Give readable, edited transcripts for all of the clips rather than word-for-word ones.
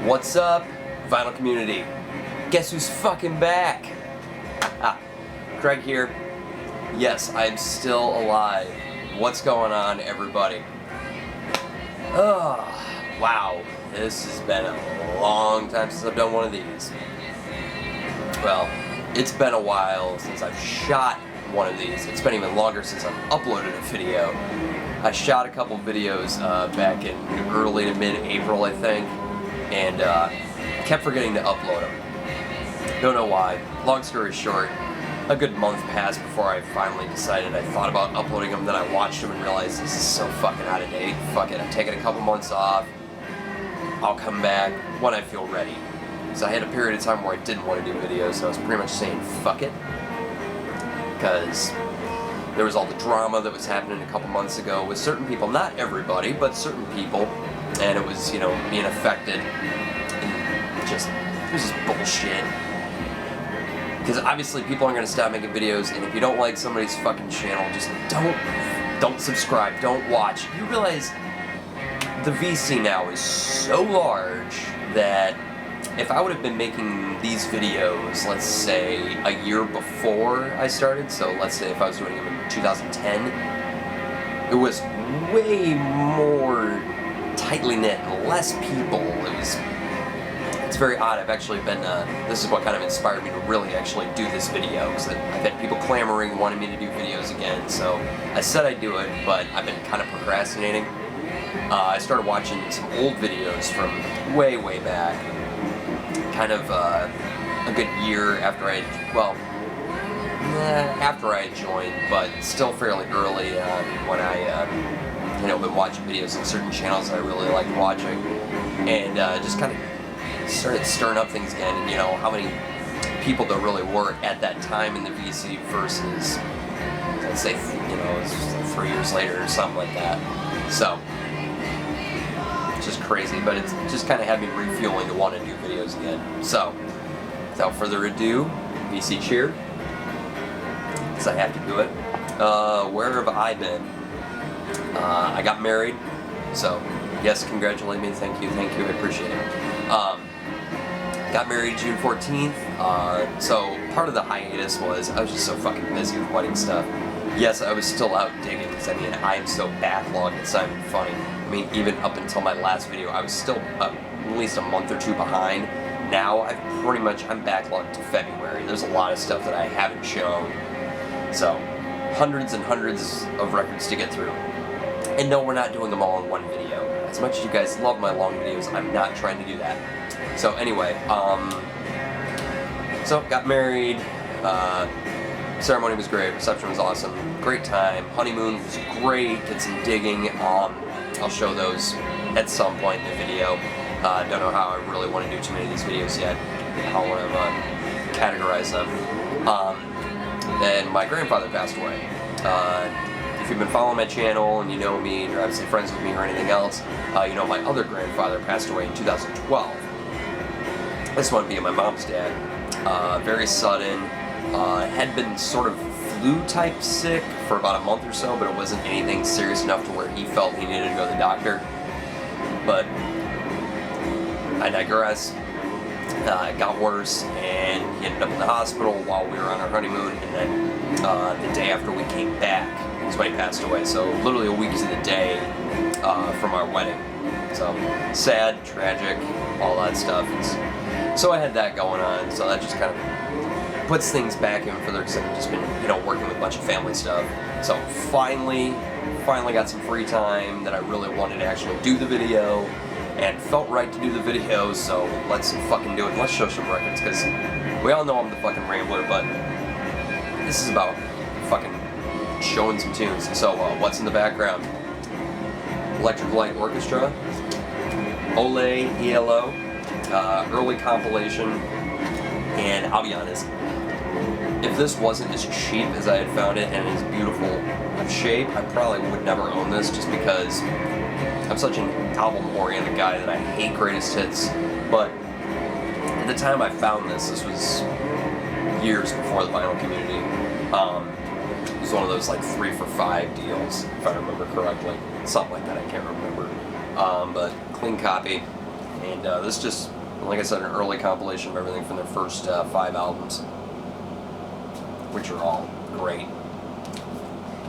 What's up, vinyl community? Guess who's fucking back? Craig here. Yes, I'm still alive. What's going on, everybody? Oh, wow. This has been a long time since I've done one of these. Well, it's been a while since I've shot one of these. It's been even longer since I've uploaded a video. I shot a couple videos back in early to mid-April, I think, and kept forgetting to upload them. Don't know why. Long story short, a good month passed before I finally decided. I thought about uploading them, then I watched them and realized this is so fucking out of date. Fuck it, I'm taking a couple months off. I'll come back when I feel ready. So I had a period of time where I didn't want to do videos, so I was pretty much saying fuck it. Because there was all the drama that was happening a couple months ago with certain people, not everybody, but certain people, and it was, you know, being affected, and it was just bullshit. Because obviously people aren't going to stop making videos, and if you don't like somebody's fucking channel, just don't subscribe, don't watch. You realize the VC now is so large that if I would have been making these videos, let's say, a year before I started, so let's say if I was doing them in 2010, it was way more tightly knit, less people. It's very odd. I've actually been, this is what kind of inspired me to really actually do this video, because I've had people clamoring, wanting me to do videos again, so I said I'd do it, but I've been kind of procrastinating. I started watching some old videos from way back, kind of a good year after after I joined, but still fairly early when I, been watching videos on certain channels that I really liked watching, and just kind of started stirring up things again, and how many people there really were at that time in the VC versus, let's say, it was like 3 years later or something like that. So, it's just crazy, but it's just kind of had me refueling to want to do videos again. So, without further ado, VC cheer, because I have to do it. Where have I been? I got married, so yes, congratulate me, thank you, I appreciate it. Got married June 14th, so part of the hiatus was I was just so fucking busy with wedding stuff. Yes, I was still out digging, because I am so backlogged, it's not even funny. Even up until my last video, I was still at least a month or two behind. Now, I'm backlogged to February. There's a lot of stuff that I haven't shown. So, hundreds and hundreds of records to get through. And no, we're not doing them all in one video. As much as you guys love my long videos, I'm not trying to do that. So anyway, so got married, ceremony was great, reception was awesome, great time, honeymoon was great, did some digging, I'll show those at some point in the video. Don't know how I really want to do too many of these videos yet, how I want to categorize them. And my grandfather passed away. If you've been following my channel and you know me, and you're obviously friends with me or anything else, you know my other grandfather passed away in 2012. This one being my mom's dad. Very sudden. Had been sort of flu-type sick for about a month or so, but it wasn't anything serious enough to where he felt he needed to go to the doctor. But I digress. It got worse, and he ended up in the hospital while we were on our honeymoon, and then the day after we came back is when he passed away. So literally a week to the day from our wedding. So sad, tragic, all that stuff. So I had that going on, so that just kind of puts things back in further, because I've just been, working with a bunch of family stuff. So finally got some free time that I really wanted to actually do the video, and felt right to do the video, so let's fucking do it. Let's show some records, because we all know I'm the fucking Rambler, but this is about fucking showing some tunes. So what's in the background? Electric Light Orchestra, Ole ELO, early compilation, and I'll be honest, if this wasn't as cheap as I had found it and as beautiful of shape, I probably would never own this, just because I'm such an album-oriented guy that I hate greatest hits. But at the time I found this was years before the vinyl community. It was one of those like 3 for $5 deals, if I remember correctly. Something like that, I can't remember. But clean copy. And this just, like I said, an early compilation of everything from their first 5 albums, which are all great.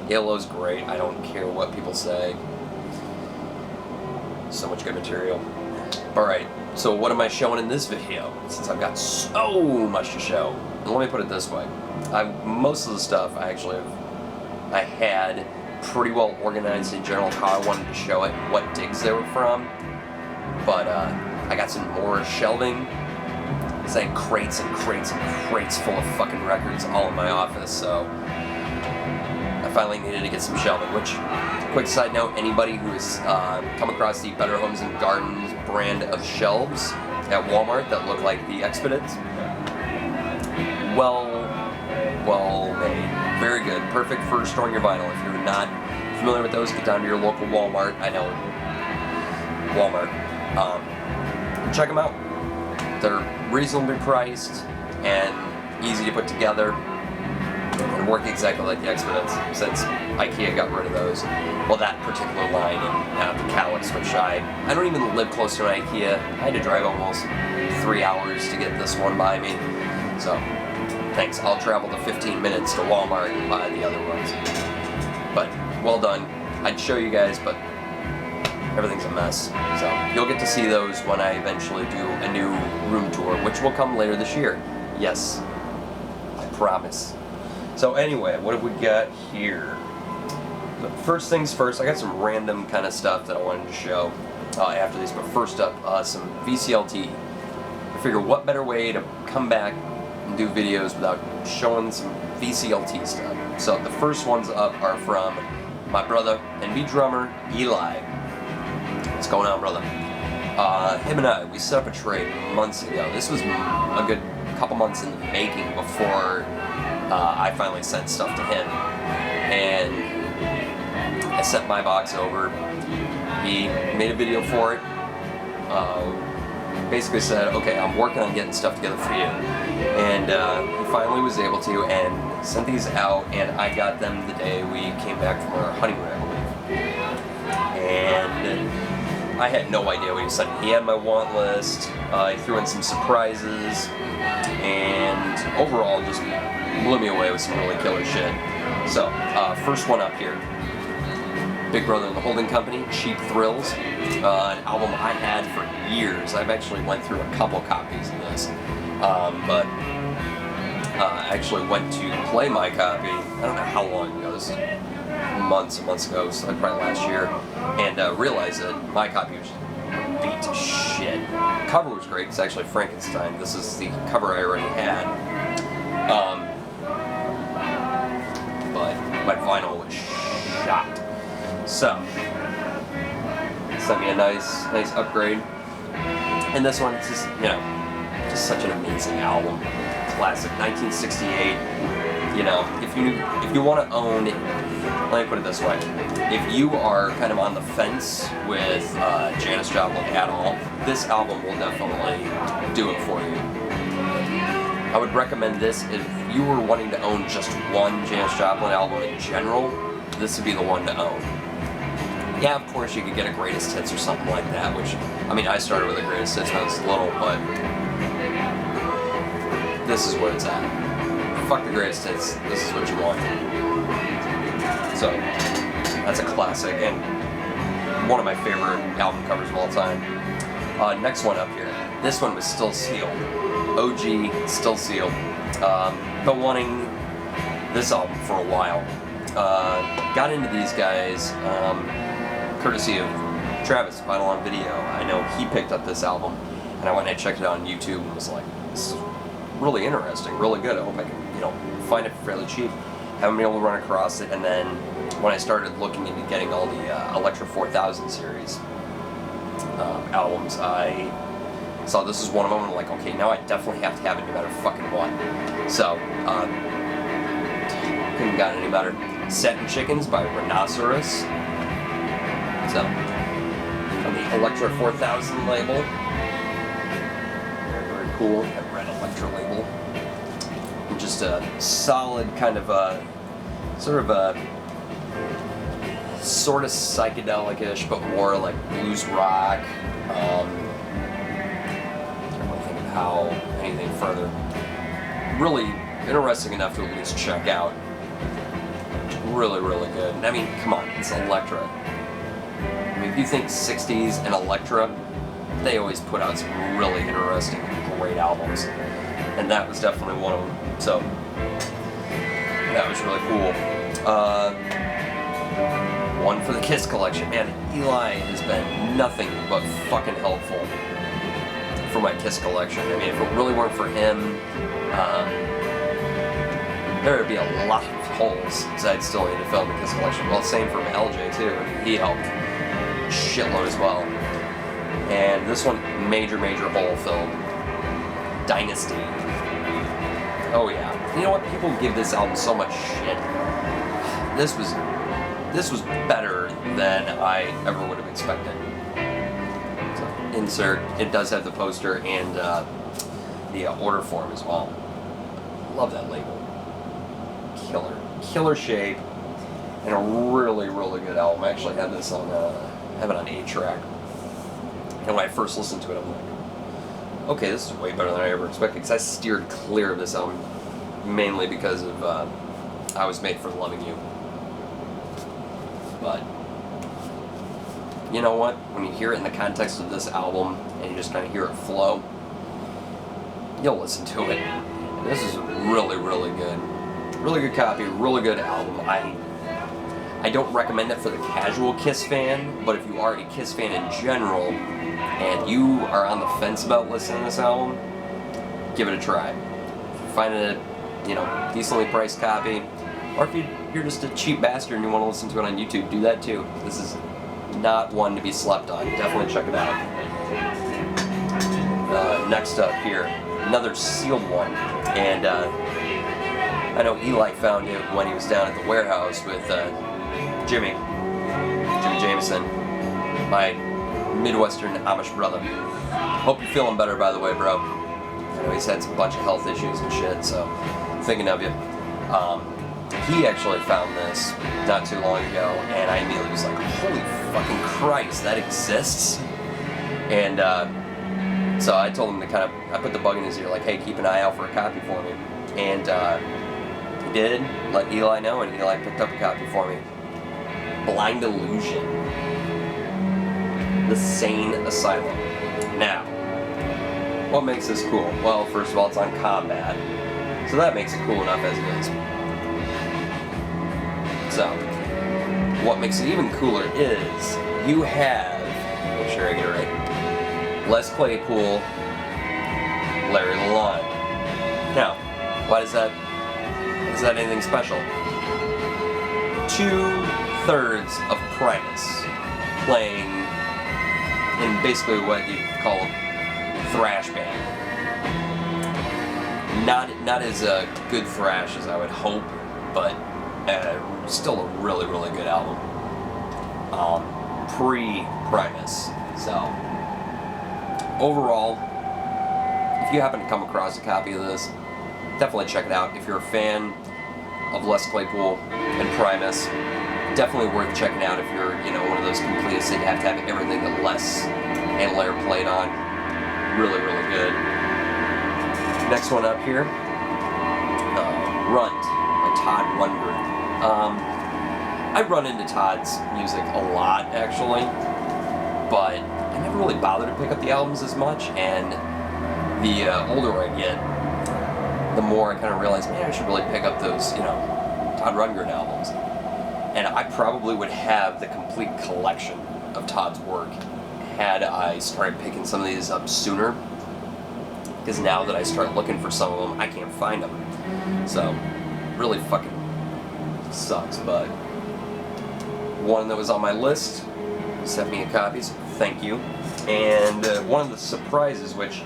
Halo's great. I don't care what people say. So much good material. Alright, so what am I showing in this video? Since I've got so much to show. And let me put it this way. Most of the stuff I had pretty well organized in general how I wanted to show it, what digs they were from. But I got some more shelving. It's like crates and crates and crates full of fucking records all in my office, so I finally needed to get some shelving, which, quick side note, anybody who has come across the Better Homes and Gardens brand of shelves at Walmart that look like the Expedites, well made. Very good. Perfect for storing your vinyl. If you're not familiar with those, get down to your local Walmart. I know Walmart. Check them out. They're reasonably priced and easy to put together and work exactly like the Expedites, since IKEA got rid of those. Well, that particular line and the Calyx, which I don't even live close to an IKEA. I had to drive almost 3 hours to get this one by me. So, thanks. I'll travel the 15 minutes to Walmart and buy the other ones. But, well done. I'd show you guys, but everything's a mess. So, you'll get to see those when I eventually do a new room tour, which will come later this year. Yes. I promise. So anyway, what have we got here? But first things first, I got some random kind of stuff that I wanted to show after these. But first up, some VCLT. I figure what better way to come back and do videos without showing some VCLT stuff. So the first ones up are from my brother and me drummer, Eli. What's going on, brother? Him and I, we set up a trade months ago. This was a good couple months in the making before I finally sent stuff to him. And I sent my box over. He made a video for it. Basically said, okay, I'm working on getting stuff together for you. And he finally was able to, and sent these out, and I got them the day we came back from our honeymoon, I believe. And I had no idea what he was sending. He had my want list. He threw in some surprises, and overall just blew me away with some really killer shit. So, first one up here. Big Brother and the Holding Company, Cheap Thrills. An album I had for years. I've actually went through a couple copies of this. But I actually went to play my copy, I don't know how long ago, this is months ago, so probably last year, and realized that my copy was beat to shit. The cover was great, it's actually Frankenstein. This is the cover I already had. But my vinyl was shot. So, sent me a nice upgrade. And this one, it's just, just such an amazing album. Classic, 1968. If you want to own, let me put it this way. If you are kind of on the fence with Janis Joplin at all, this album will definitely do it for you. I would recommend this if you were wanting to own just one Janis Joplin album in general. This would be the one to own. Yeah, of course you could get a Greatest Hits or something like that, which, I started with a Greatest Hits when I was little, but this is where it's at. Fuck the Greatest Hits, this is what you want. So, that's a classic, and one of my favorite album covers of all time. Next one up here. This one was Still Sealed. OG, Still Sealed. Been wanting this album for a while. Got into these guys courtesy of Travis, Vinyl on Video. I know he picked up this album, and I went and checked it out on YouTube and was like, this is really interesting, really good. I hope I can, find it fairly cheap. Haven't been able to run across it, and then when I started looking into getting all the Electra 4000 series albums, I saw this is one of them, and I'm like, okay, now I definitely have to have it no matter fucking what. So, couldn't have gotten any better. Satin Chickens by Rhinoceros. So, on the Electra 4000 label. Very, very cool. That red Electra label. And just a solid kind of sort of psychedelic-ish, but more like blues rock. how anything further. Really interesting enough to at least check out. Really, really good. I mean, come on, it's Elektra. I mean, if you think 60s and Elektra, they always put out some really interesting, great albums. And that was definitely one of them. So, that was really cool. One for the Kiss collection. Man, Eli has been nothing but fucking helpful for my Kiss collection. I mean, if it really weren't for him, there would be a lot of holes, so I'd still need to fill the Kiss collection. Well, same for LJ too. He helped a shitload as well. And this one, major hole filled. Dynasty. Oh yeah. You know what? People give this album so much shit. This was better than I ever would have expected. So, insert. It does have the poster and the order form as well. Love that label. Killer shape, and a really good album. I actually had this on have it on 8-track, and when I first listened to it, I'm like, okay, this is way better than I ever expected, because I steered clear of this album mainly because of I Was Made for Loving You. But you know what? When you hear it in the context of this album and you just kind of hear it flow, you'll listen to it. This is really good. Really good copy, really good album. I don't recommend it for the casual Kiss fan, but if you are a Kiss fan in general and you are on the fence about listening to this album, give it a try. If you find it a decently priced copy, or if you're just a cheap bastard and you want to listen to it on YouTube, do that too. This is not one to be slept on. Definitely check it out. Next up here, another sealed one, and I know Eli found it when he was down at the warehouse with Jimmy Jameson, my Midwestern Amish brother. Hope you're feeling better, by the way, bro. I know he's had some bunch of health issues and shit, so thinking of you. He actually found this not too long ago, and I immediately was like, holy fucking Christ, that exists? And so I told him to I put the bug in his ear, like, hey, keep an eye out for a copy for me. And he did, let Eli know, and Eli picked up a copy for me. Blind Illusion. The Sane Asylum. Now, what makes this cool? Well, first of all, it's on Combat, so that makes it cool enough as it is. So, what makes it even cooler is you have, make sure I get it right, Les Claypool, Larry Lalonde. Now, why is that anything special? 2/3 of Primus playing in basically what you call a thrash band. Not as good thrash as I would hope, but still a really good album. Pre-Primus. So, overall, if you happen to come across a copy of this, definitely check it out. If you're a fan of Les Claypool and Primus, definitely worth checking out if you're, one of those completists that you have to have everything that Les and Lair played on. Really good. Next one up here, Runt by Todd Rundgren. I run into Todd's music a lot, actually, but I never really bothered to pick up the albums as much, and the older I get, the more I kind of realize, man, I should really pick up those, Todd Rundgren albums. And I probably would have the complete collection of Todd's work had I started picking some of these up sooner, because now that I start looking for some of them, I can't find them. So, really fucking sucks, but one that was on my list sent me a copy, so thank you. And one of the surprises, which,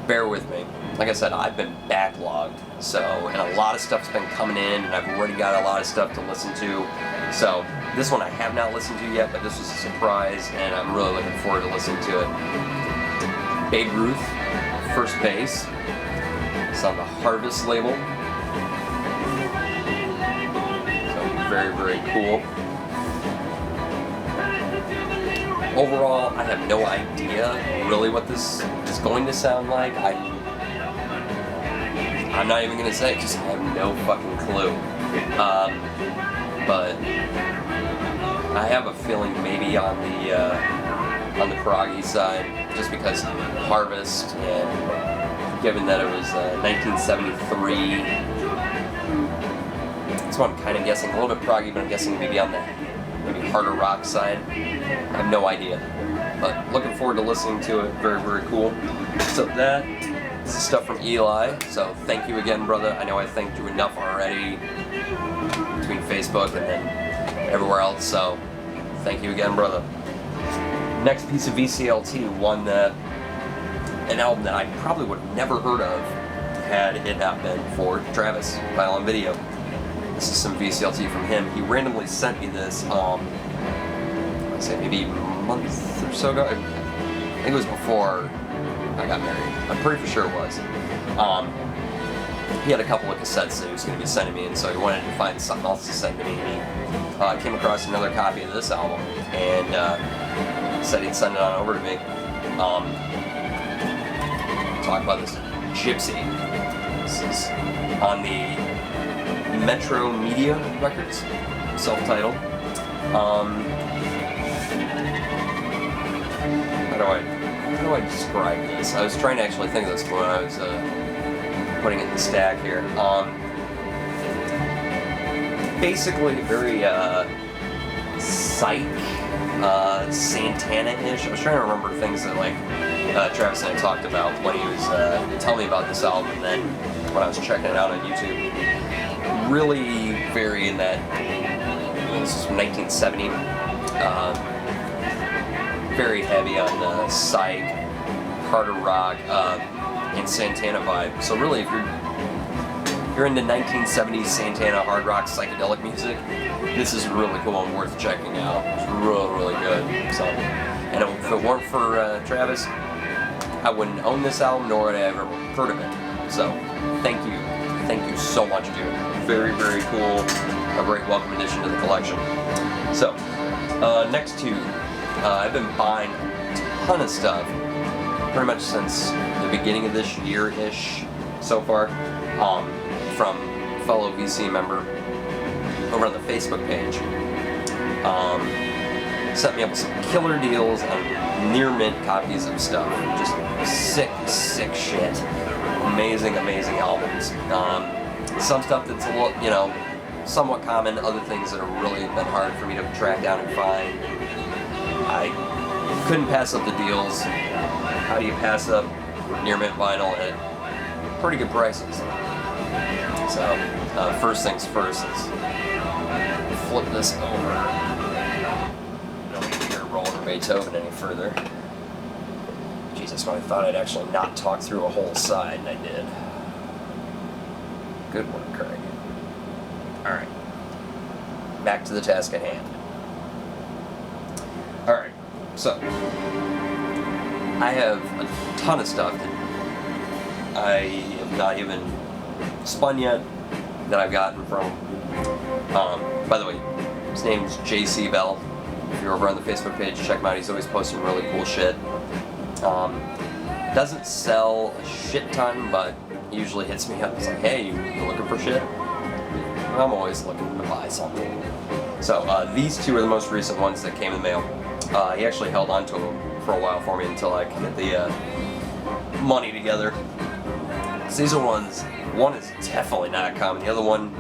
bear with me, like I said, I've been backlogged, and a lot of stuff's been coming in, and I've already got a lot of stuff to listen to. So this one I have not listened to yet, but this was a surprise, and I'm really looking forward to listening to it. Babe Ruth, First Base. It's on the Harvest label. So very cool. Overall, I have no idea really what this is going to sound like. I'm not even gonna say because I have no fucking clue. But I have a feeling maybe on the proggy side, just because Harvest, and given that it was 1973, that's what I'm kind of guessing. A little bit proggy, but I'm guessing maybe on the harder rock side. I have no idea, but looking forward to listening to it. Very, very cool. So that is stuff from Eli. So thank you again, brother. I know I thanked you enough already between Facebook and then everywhere else. So thank you again, brother. Next piece of VCLT, an album that I probably would have never heard of had it not been for Travis, Vinyl and Video. This is some VCLT from him. He randomly sent me this, I'd say maybe a month or so ago. I think it was before I got married. I'm pretty sure it was. He had a couple of cassettes that he was going to be sending me, and so he wanted to find something else to send to me. I came across another copy of this album, and said he'd send it on over to me. Talk about this Gypsy. This is on the Metro Media Records, self-titled. How do I describe this? I was trying to actually think of this when I was putting it in the stack here. Basically, very psych, Santana-ish. I was trying to remember things that Travis and I talked about when he was telling me about this album, and then when I was checking it out on YouTube. Really very in that, this is from 1970, very heavy on psych, harder rock, and Santana vibe. So really, if you're into 1970s Santana hard rock psychedelic music, this is really cool and worth checking out. It's really, really good. So, and if it weren't for Travis, I wouldn't own this album, nor would I ever heard of it. So, thank you so much, dude. Very, very cool. A great welcome addition to the collection. So, next two, I've been buying a ton of stuff pretty much since the beginning of this year-ish so far, from a fellow VC member over on the Facebook page. Set me up with some killer deals on near mint copies of stuff. Just sick shit. Amazing albums. Some stuff that's a little, somewhat common. Other things that have really been hard for me to track down and find. I couldn't pass up the deals. How do you pass up near mint vinyl at pretty good prices? So, first things first is flip this over. Don't need to hear Roller Beethoven any further. Jesus, when I thought I'd actually not talk through a whole side, and I did. Good work, Craig. Alright. Back to the task at hand. Alright, so I have a ton of stuff that I have not even spun yet that I've gotten from, by the way, his name's JC Bell. If you're over on the Facebook page, check him out. He's always posting really cool shit. Doesn't sell a shit ton, but he usually hits me up. He's like, hey, you looking for shit? I'm always looking to buy something. So these two are the most recent ones that came in the mail. He actually held on to them for a while for me until I could get the money together. So these are ones, one is definitely not common. The other one,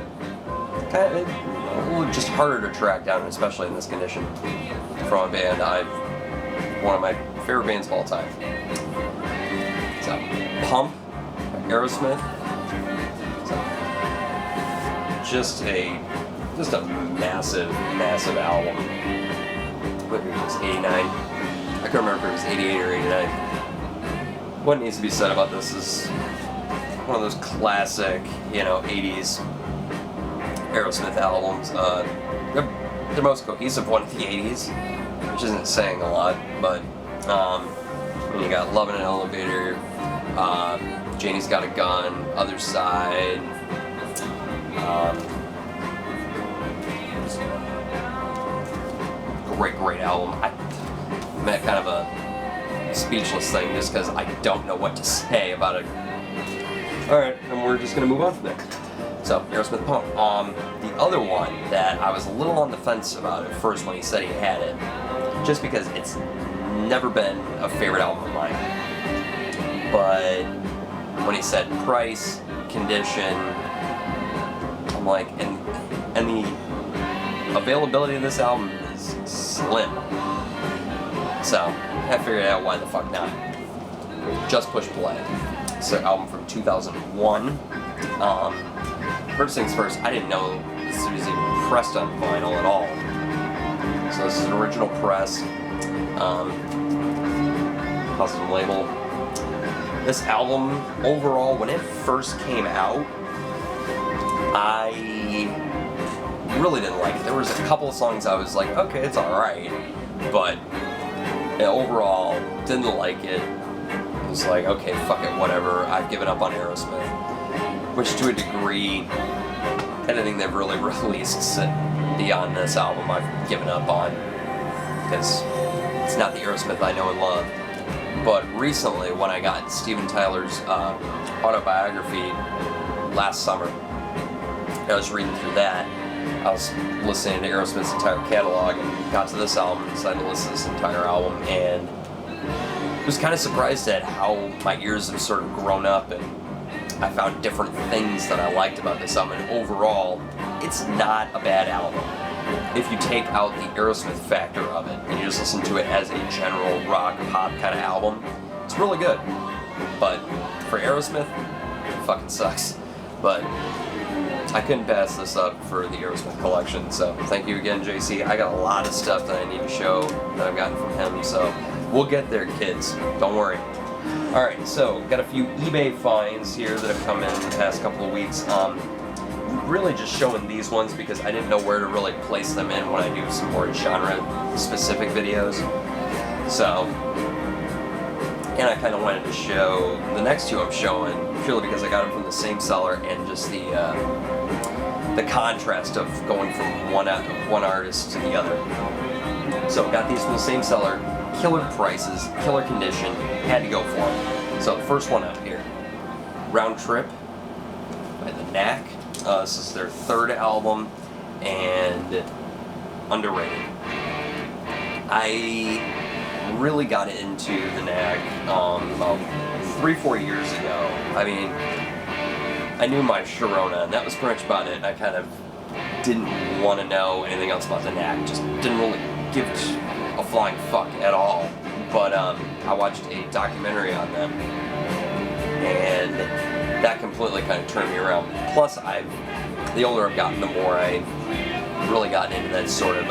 kind of a little just harder to track down, especially in this condition, from a band one of my favorite bands of all time. So, Pump by Aerosmith. So, just a massive album. What year was 89? I can't remember if it was 88 or 89. What needs to be said about this is one of those classic, 80s Aerosmith albums. They're most cohesive one of the 80s, which isn't saying a lot, but you got Love in an Elevator, Janie's Got a Gun, Other Side, great album. I'm at kind of a speechless thing just because I don't know what to say about it. Alright, and we're just going to move on from there. So, Aerosmith Punk. The other one that I was a little on the fence about at first when he said he had it, just because it's never been a favorite album of mine. But when he said price, condition, I'm like, and the availability of this album is slim. So, I figured out why the fuck not. Just Push Play. It's an album from 2001. First things first, I didn't know this was even pressed on vinyl at all. So this is an original press, custom label. This album, overall, when it first came out, I really didn't like it. There was a couple of songs I was like, okay, it's alright, but overall, didn't like it. It was like, okay, fuck it, whatever, I've given up on Aerosmith. Which to a degree, anything they've really released beyond this album I've given up on, because it's not the Aerosmith I know and love. But recently, when I got Steven Tyler's autobiography last summer, I was reading through that. I was listening to Aerosmith's entire catalog and got to this album and decided to listen to this entire album, and was kind of surprised at how my ears have sort of grown up, and I found different things that I liked about this album, and overall, it's not a bad album. If you take out the Aerosmith factor of it, and you just listen to it as a general rock, pop kind of album, it's really good. But for Aerosmith, it fucking sucks. But I couldn't pass this up for the Aerosmith collection, so thank you again, JC. I got a lot of stuff that I need to show that I've gotten from him, so we'll get there, kids. Don't worry. Alright, so got a few eBay finds here that have come in the past couple of weeks. Really just showing these ones because I didn't know where to really place them in when I do some more genre-specific videos. So, and I kind of wanted to show the next two I'm showing purely because I got them from the same seller, and just the contrast of going from one artist to the other. So got these from the same seller. Killer prices, killer condition, had to go for them. So the first one up here, Round Trip by the Knack. This is their third album, and underrated. I really got into the Knack about 3-4 years ago. I mean, I knew my Sharona, and that was pretty much about it. I kind of didn't want to know anything else about the Knack, just didn't really give a flying fuck at all. But I watched a documentary on them, and that completely kind of turned me around. Plus, the older I've gotten, the more I've really gotten into that sort of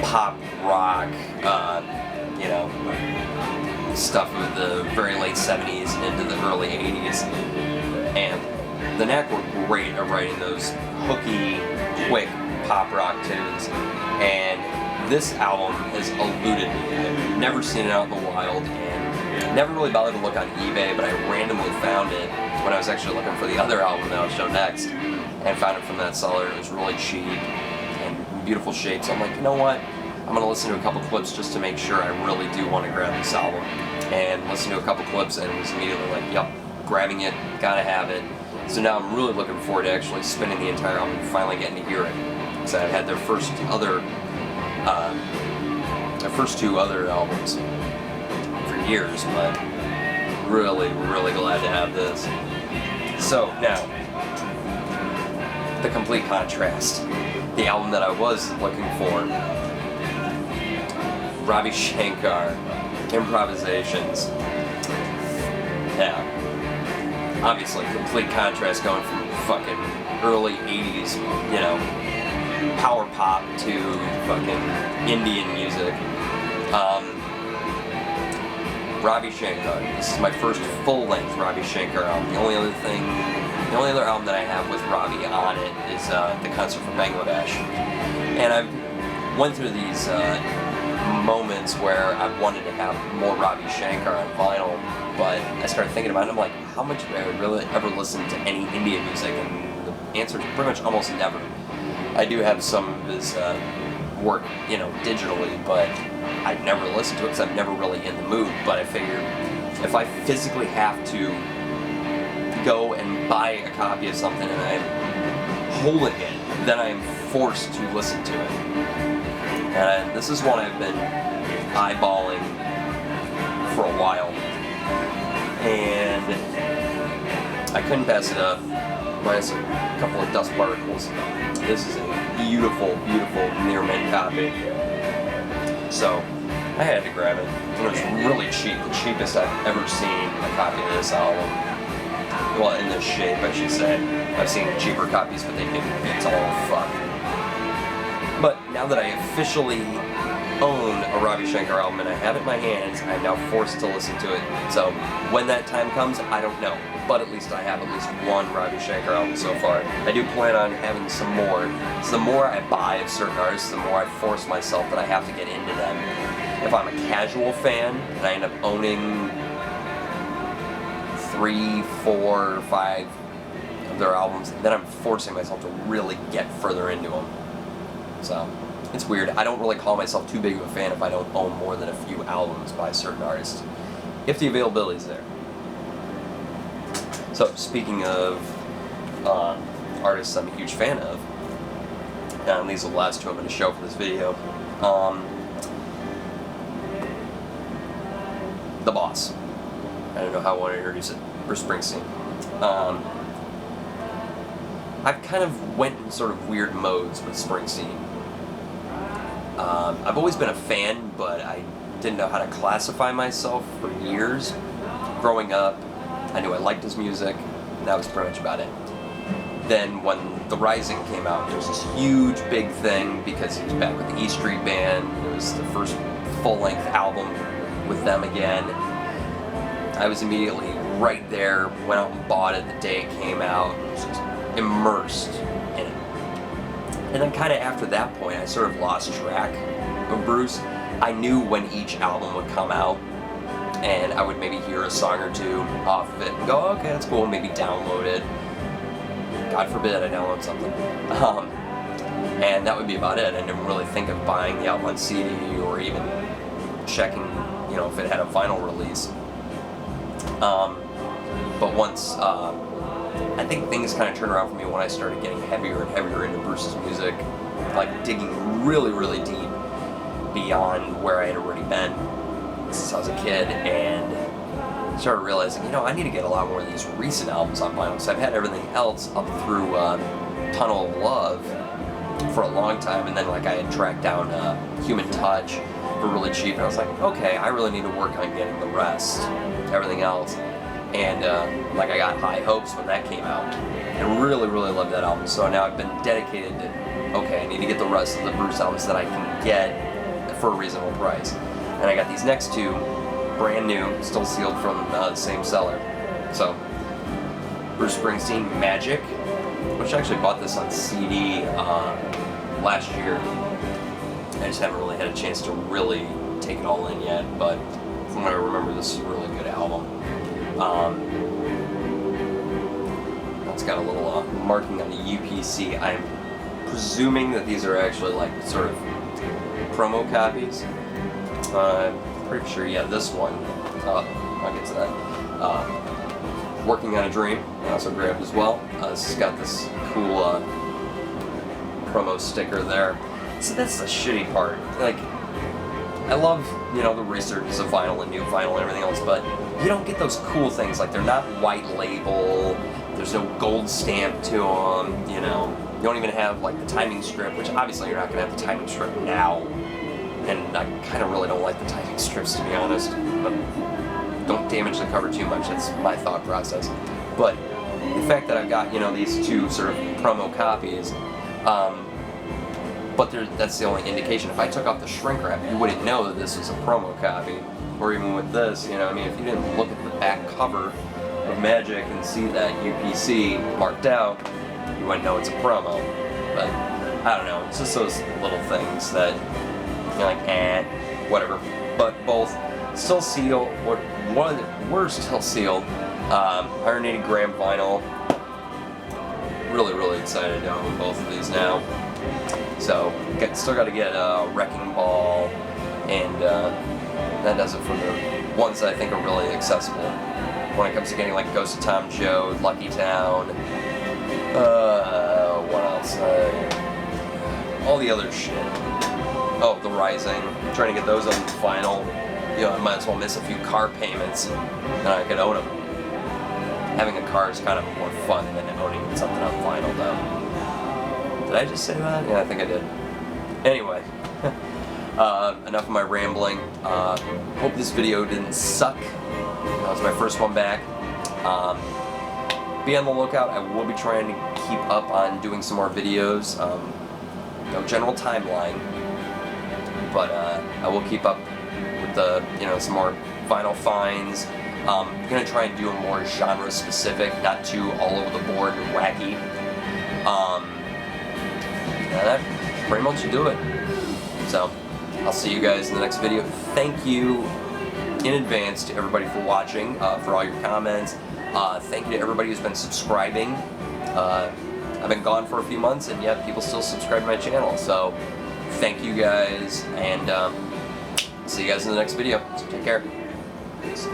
pop rock, stuff of the very late 70s and into the early 80s. And the Knack were great at writing those hooky, quick pop rock tunes. And this album has eluded me. I've never seen it out in the wild, and never really bothered to look on eBay, but I randomly found it when I was actually looking for the other album that I'll show next, and found it from that seller. It was really cheap and in beautiful shape, so I'm like, you know what? I'm going to listen to a couple clips just to make sure I really do want to grab this album. And listen to a couple clips and was immediately like, yep, grabbing it, gotta have it. So now I'm really looking forward to actually spinning the entire album and finally getting to hear it. Because I've had their first two other albums for years, but really, really glad to have this. So now, the complete contrast. The album that I was looking for, Ravi Shankar, Improvisations. Now, obviously, complete contrast going from fucking early 80s, power pop to fucking Indian music. Ravi Shankar. This is my first full-length Ravi Shankar album. The only other album that I have with Ravi on it is the Concert from Bangladesh. And I've went through these moments where I've wanted to have more Ravi Shankar on vinyl, but I started thinking about it, and I'm like, how much have I really ever listened to any Indian music? And the answer is pretty much almost never. I do have some of his work, digitally, but I've never listened to it because I'm never really in the mood. But I figured if I physically have to go and buy a copy of something and I'm holding it, then I'm forced to listen to it. And this is one I've been eyeballing for a while, and I couldn't pass it up, minus a couple of dust particles. This is a beautiful, beautiful near mint copy. So I had to grab it, and it was really cheap, the cheapest I've ever seen a copy of this album. Well, in this shape, I should say. I've seen cheaper copies, but it's all fuck. But now that I officially own a Ravi Shankar album and I have it in my hands, I'm now forced to listen to it. So when that time comes, I don't know. But at least I have at least one Ravi Shankar album so far. I do plan on having some more. So the more I buy of certain artists, the more I force myself that I have to get into them. If I'm a casual fan and I end up owning 3, 4, 5 of their albums, then I'm forcing myself to really get further into them. So it's weird. I don't really call myself too big of a fan if I don't own more than a few albums by certain artists, if the availability is there. So speaking of artists I'm a huge fan of, and these are the last two I'm going to show for this video. The Boss. I don't know how I want to introduce it. Bruce Springsteen. I've kind of went in sort of weird modes with Springsteen. I've always been a fan, but I didn't know how to classify myself for years. Growing up, I knew I liked his music, and that was pretty much about it. Then when The Rising came out, there was this huge big thing because he was back with the E Street Band. It was the first full-length album with them again. I was immediately right there, went out and bought it the day it came out, was just immersed in it. And then kind of after that point, I sort of lost track of Bruce. I knew when each album would come out, and I would maybe hear a song or two off of it and go, okay, that's cool, maybe download it. God forbid I download something. And that would be about it. I didn't really think of buying the album on CD or even checking, you know, if it had a vinyl release. But once, I think things kind of turned around for me when I started getting heavier and heavier into Bruce's music, like digging really, really deep beyond where I had already been since I was a kid, and started realizing, you know, I need to get a lot more of these recent albums on vinyl, because I've had everything else up through Tunnel of Love for a long time, and then like I had tracked down Human Touch for really cheap, and I was like, okay, I really need to work on getting the rest, everything else. And like I got high hopes when that came out. I really, really loved that album. So now I've been dedicated to, okay, I need to get the rest of the Bruce albums that I can get for a reasonable price. And I got these next two, brand new, still sealed from the same seller. So, Bruce Springsteen, Magic, which I actually bought this on CD last year. I just haven't really had a chance to really take it all in yet, but from what I remember, this is a really good album. It's got a little marking on the UPC. I'm presuming that these are actually like sort of promo copies. I'm pretty sure, yeah, this one, I'll get to that. Working on a Dream, I also grabbed as well. This has got this cool promo sticker there. So that's the shitty part. Like, I love, you know, the resurgence of vinyl and new vinyl and everything else, but you don't get those cool things. Like, they're not white label, there's no gold stamp to them, you know. You don't even have, like, the timing strip, which obviously you're not going to have the timing strip now. And I kind of really don't like the timing strips, to be honest. But don't damage the cover too much, that's my thought process. But the fact that I've got, you know, these two sort of promo copies, but that's the only indication. If I took off the shrink wrap, you wouldn't know that this was a promo copy. Or even with this, you know, I mean, if you didn't look at the back cover of Magic and see that UPC marked out, you wouldn't know it's a promo. But, I don't know, it's just those little things that you're like, whatever. But both still sealed, or were still sealed, 180 gram vinyl. Really, really excited to own both of these now. So, still got to get Wrecking Ball, and that does it for the ones that I think are really accessible. when it comes to getting like Ghost of Tom Joad, Lucky Town, what else? All the other shit. Oh, The Rising. I'm trying to get those on vinyl. You know, I might as well miss a few car payments, and I could own them. Having a car is kind of more fun than owning something on vinyl, though. Did I just say that? Yeah, I think I did. Anyway, enough of my rambling. Hope this video didn't suck. That was my first one back. Be on the lookout. I will be trying to keep up on doing some more videos. No general timeline, but I will keep up with the, some more vinyl finds. I'm gonna try and do them more genre specific, not too all over the board and wacky. That pretty much should do it. So I'll see you guys in the next video. Thank you in advance to everybody for watching, for all your comments. Thank you to everybody who's been subscribing. I've been gone for a few months, and yet people still subscribe to my channel. So thank you guys, and see you guys in the next video. So take care. Peace.